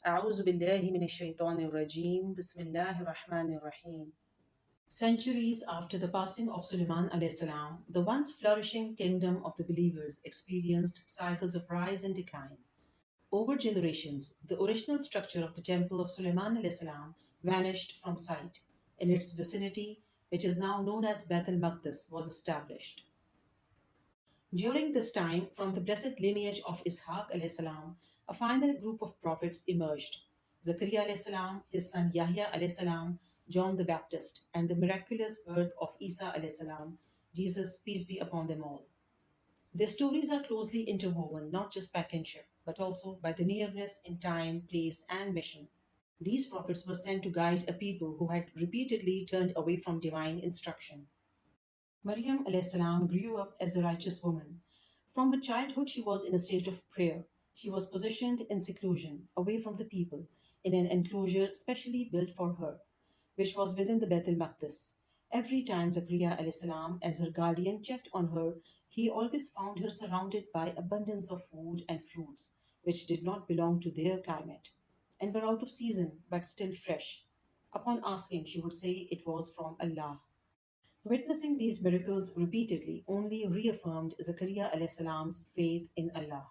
أعوذ بالله من الشيطان الرجيم بسم الله الرحمن الرحيم. Centuries after the passing of Sulaiman alayhi salam, the once flourishing kingdom of the believers experienced cycles of rise and decline. Over generations, the original structure of the temple of Sulaiman alayhi salam vanished from sight. In its vicinity, which is now known as Beth al-Maqdis, was established. During this time, from the blessed lineage of Ishaq alayhi salam, a final group of prophets emerged. Zakaria alayhi salam, his son Yahya alayhi salam, John the Baptist, and the miraculous birth of Isa alayhi salam, Jesus, peace be upon them all. Their stories are closely interwoven not just by kinship, but also by the nearness in time, place, and mission. These prophets were sent to guide a people who had repeatedly turned away from divine instruction. Maryam alayhis salam grew up as a righteous woman. From her childhood, she was in a state of prayer. She was positioned in seclusion, away from the people, in an enclosure specially built for her, which was within the Beth el-Maqdis. Every time Zakaria alayhis salam, as her guardian, checked on her, he always found her surrounded by abundance of food and fruits, which did not belong to their climate, and were out of season but still fresh. Upon asking, she would say it was from Allah. Witnessing these miracles repeatedly only reaffirmed Zakaria alayhi salam's faith in Allah.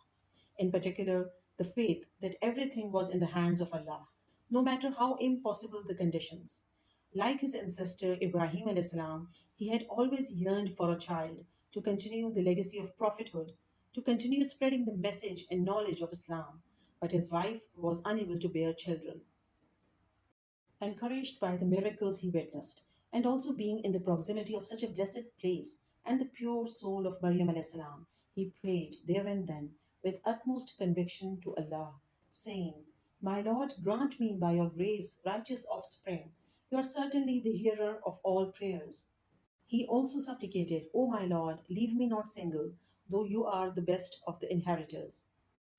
In particular, the faith that everything was in the hands of Allah, no matter how impossible the conditions. Like his ancestor Ibrahim alayhi salam, he had always yearned for a child to continue the legacy of prophethood, to continue spreading the message and knowledge of Islam, but his wife was unable to bear children. Encouraged by the miracles he witnessed, and also being in the proximity of such a blessed place and the pure soul of Maryam alayhis salam, he prayed there and then with utmost conviction to Allah, saying, My Lord, grant me by your grace righteous offspring. You are certainly the hearer of all prayers. He also supplicated, O my Lord, leave me not single, though you are the best of the inheritors.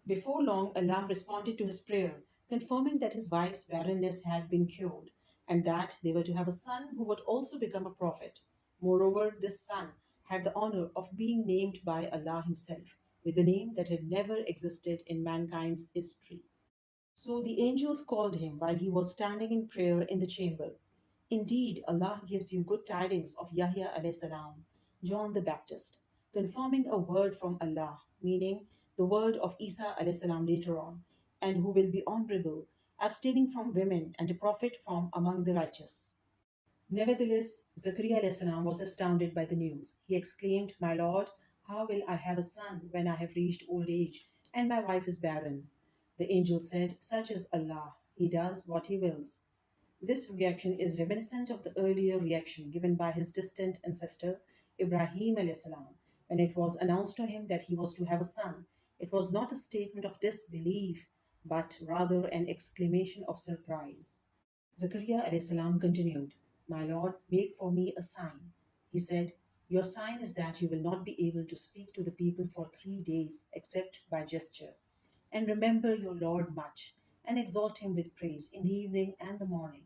Before long, Allah responded to his prayer, confirming that his wife's barrenness had been cured and that they were to have a son who would also become a prophet. Moreover, this son had the honor of being named by Allah Himself with a name that had never existed in mankind's history. So the angels called him while he was standing in prayer in the chamber. Indeed, Allah gives you good tidings of Yahya alayhi salam, John the Baptist, confirming a word from Allah, meaning the word of Isa alayhi salam later on, and who will be honorable, abstaining from women and a prophet from among the righteous. Nevertheless, Zakaria alayhi salam was astounded by the news. He exclaimed, My Lord, how will I have a son when I have reached old age and my wife is barren? The angel said, Such is Allah. He does what He wills. This reaction is reminiscent of the earlier reaction given by his distant ancestor Ibrahim alayhis salam when it was announced to him that he was to have a son. It was not a statement of disbelief, but rather an exclamation of surprise. Zakaria alayhis salam continued, My Lord, make for me a sign. He said, Your sign is that you will not be able to speak to the people for 3 days except by gesture. And remember your Lord much, and exalt him with praise in the evening and the morning.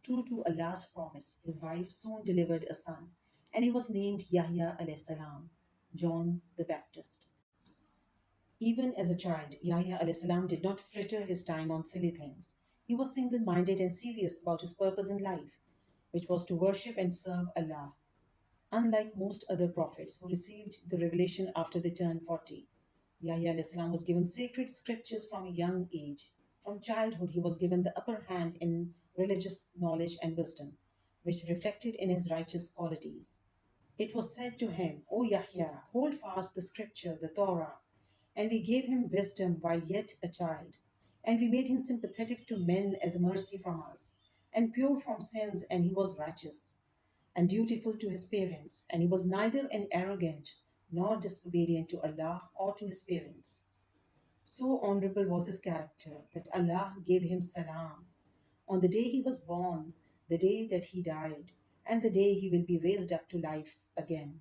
True to Allah's promise, his wife soon delivered a son, and he was named Yahya alayhis salam, John the Baptist. Even as a child, Yahya alayhis salam did not fritter his time on silly things. He was single minded and serious about his purpose in life, which was to worship and serve Allah. Unlike most other prophets who received the revelation after they turned 40, Yahya alayhis salam was given sacred scriptures from a young age. From childhood, he was given the upper hand in religious knowledge and wisdom, which reflected in his righteous qualities. It was said to him, O Yahya, hold fast the scripture, the Torah, and we gave him wisdom while yet a child, and we made him sympathetic to men as a mercy from us, and pure from sins, and he was righteous, and dutiful to his parents, and he was neither an arrogant nor disobedient to Allah or to his parents. So honorable was his character that Allah gave him salam on the day he was born, the day that he died, and the day he will be raised up to life again.